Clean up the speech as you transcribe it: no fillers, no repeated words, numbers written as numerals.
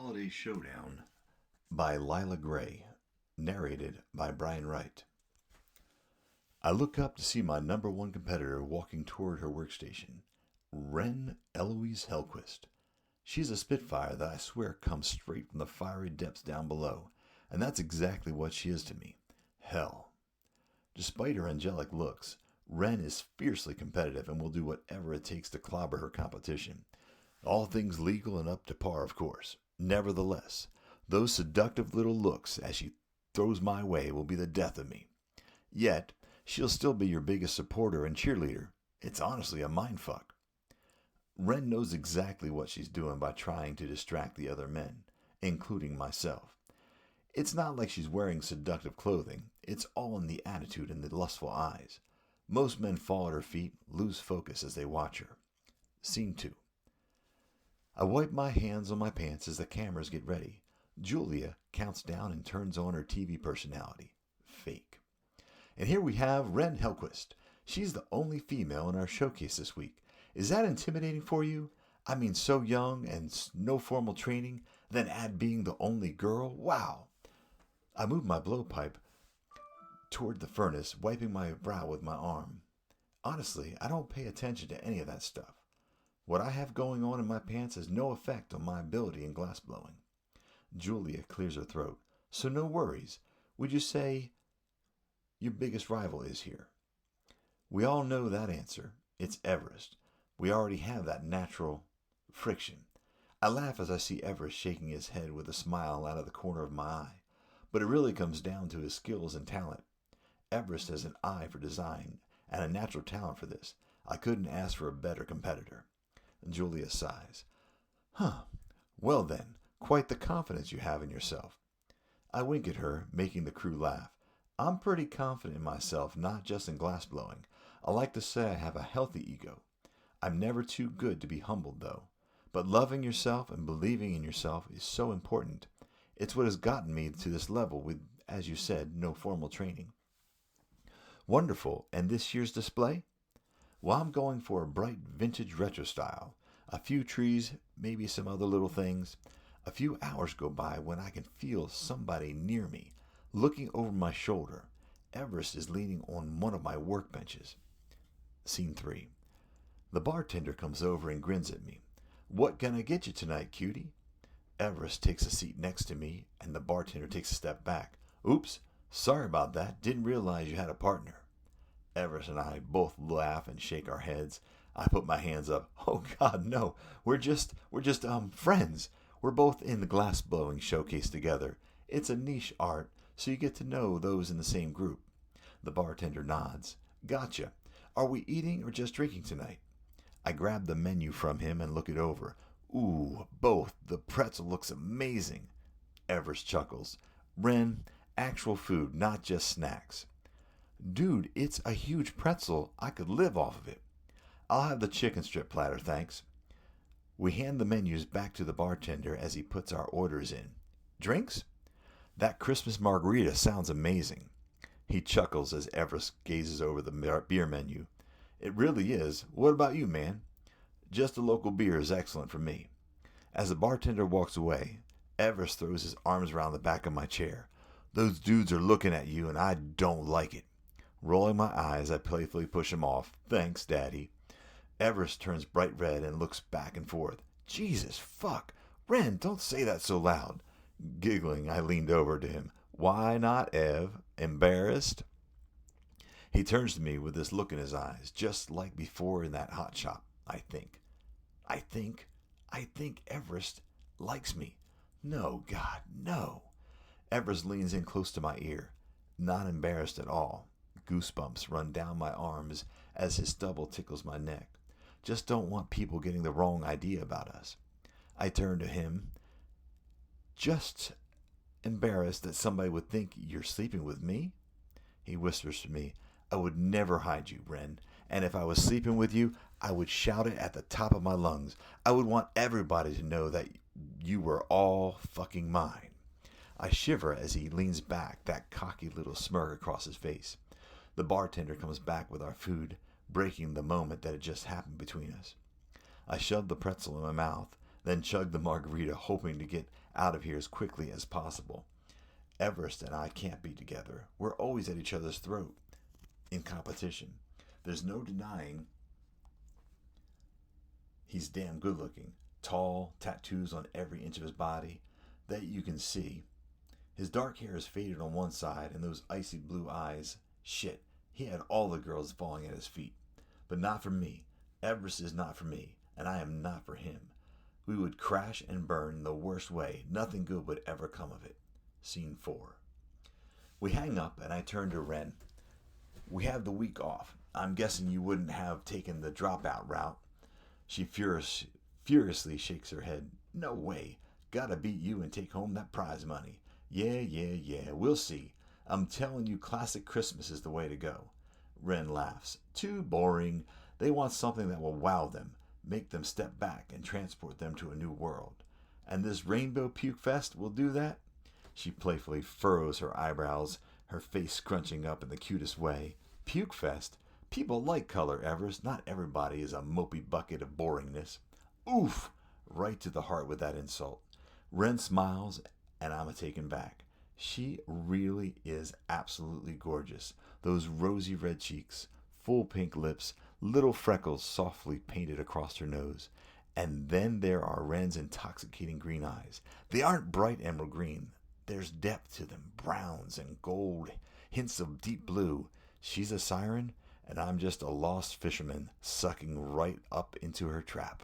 Holiday Showdown by Lila Grey, narrated by Brian Wright. I look up to see my number one competitor walking toward her workstation, Wren Eloise Hellquist. She's a spitfire that I swear comes straight from the fiery depths down below, and that's exactly what she is to me. Hell. Despite her angelic looks, Wren is fiercely competitive and will do whatever it takes to clobber her competition. All things legal and up to par, of course. Nevertheless, those seductive little looks as she throws my way will be the death of me. Yet, she'll still be your biggest supporter and cheerleader. It's honestly a mindfuck. Wren knows exactly what she's doing by trying to distract the other men, including myself. It's not like she's wearing seductive clothing. It's all in the attitude and the lustful eyes. Most men fall at her feet, lose focus as they watch her. Scene 2. I wipe my hands on my pants as the cameras get ready. Julia counts down and turns on her TV personality. Fake. And here we have Wren Hellquist. She's the only female in our showcase this week. Is that intimidating for you? I mean, so young and no formal training, then add being the only girl? Wow. I move my blowpipe toward the furnace, wiping my brow with my arm. Honestly, I don't pay attention to any of that stuff. What I have going on in my pants has no effect on my ability in glassblowing. Julia clears her throat. So no worries. Would you say your biggest rival is here? We all know that answer. It's Everest. We already have that natural friction. I laugh as I see Everest shaking his head with a smile out of the corner of my eye. But it really comes down to his skills and talent. Everest has an eye for design and a natural talent for this. I couldn't ask for a better competitor. Julia sighs. Huh. Well then, quite the confidence you have in yourself. I wink at her, making the crew laugh. I'm pretty confident in myself, not just in glassblowing. I like to say I have a healthy ego. I'm never too good to be humbled, though. But loving yourself and believing in yourself is so important. It's what has gotten me to this level with, as you said, no formal training. Wonderful. And this year's display? Well, I'm going for a bright vintage retro style. A few trees, maybe some other little things. A few hours go by when I can feel somebody near me, looking over my shoulder. Everest is leaning on one of my workbenches. Scene 3. The bartender comes over and grins at me. What can I get you tonight, cutie? Everest takes a seat next to me, and the bartender takes a step back. Oops, sorry about that. Didn't realize you had a partner. Everest and I both laugh and shake our heads. I put my hands up. Oh God, no. We're just friends. We're both in the glass blowing showcase together. It's a niche art, so you get to know those in the same group. The bartender nods. Gotcha. Are we eating or just drinking tonight? I grab the menu from him and look it over. Ooh, both. The pretzel looks amazing. Everest chuckles. Wren, actual food, not just snacks. Dude, it's a huge pretzel. I could live off of it. I'll have the chicken strip platter, thanks. We hand the menus back to the bartender as he puts our orders in. Drinks? That Christmas margarita sounds amazing. He chuckles as Everest gazes over the beer menu. It really is. What about you, man? Just a local beer is excellent for me. As the bartender walks away, Everest throws his arms around the back of my chair. Those dudes are looking at you and I don't like it. Rolling my eyes, I playfully push him off. Thanks, Daddy. Everest turns bright red and looks back and forth. Jesus, fuck. Wren, don't say that so loud. Giggling, I leaned over to him. Why not, Ev? Embarrassed? He turns to me with this look in his eyes, just like before in that hot shop, I think. I think Everest likes me. No, God, no. Everest leans in close to my ear, not embarrassed at all. Goosebumps run down my arms as his stubble tickles my neck. Just don't want people getting the wrong idea about us. I turn to him. Just embarrassed that somebody would think you're sleeping with me? He whispers to me, I would never hide you, Wren. And if I was sleeping with you, I would shout it at the top of my lungs. I would want everybody to know that you were all fucking mine. I shiver as he leans back, that cocky little smirk across his face. The bartender comes back with our food, breaking the moment that had just happened between us. I shove the pretzel in my mouth, then chugged the margarita, hoping to get out of here as quickly as possible. Everest and I can't be together. We're always at each other's throat in competition. There's no denying he's damn good looking. Tall, tattoos on every inch of his body that you can see. His dark hair is faded on one side, and those icy blue eyes. Shit, he had all the girls falling at his feet. But not for me. Everest is not for me, and I am not for him. We would crash and burn the worst way. Nothing good would ever come of it. Scene 4. We hang up, and I turn to Ren. We have the week off. I'm guessing you wouldn't have taken the dropout route. She furiously shakes her head. No way. Gotta beat you and take home that prize money. Yeah. We'll see. I'm telling you, classic Christmas is the way to go. Ren laughs. Too boring. They want something that will wow them, make them step back, and transport them to a new world. And this Rainbow Puke Fest will do that? She playfully furrows her eyebrows, her face scrunching up in the cutest way. Puke Fest? People like color, Everest. Not everybody is a mopey bucket of boringness. Oof! Right to the heart with that insult. Ren smiles, and I'm taken back. She really is absolutely gorgeous. Those rosy red cheeks, full pink lips, little freckles softly painted across her nose. And then there are Ren's intoxicating green eyes. They aren't bright emerald green. There's depth to them, browns and gold, hints of deep blue. She's a siren, and I'm just a lost fisherman sucking right up into her trap.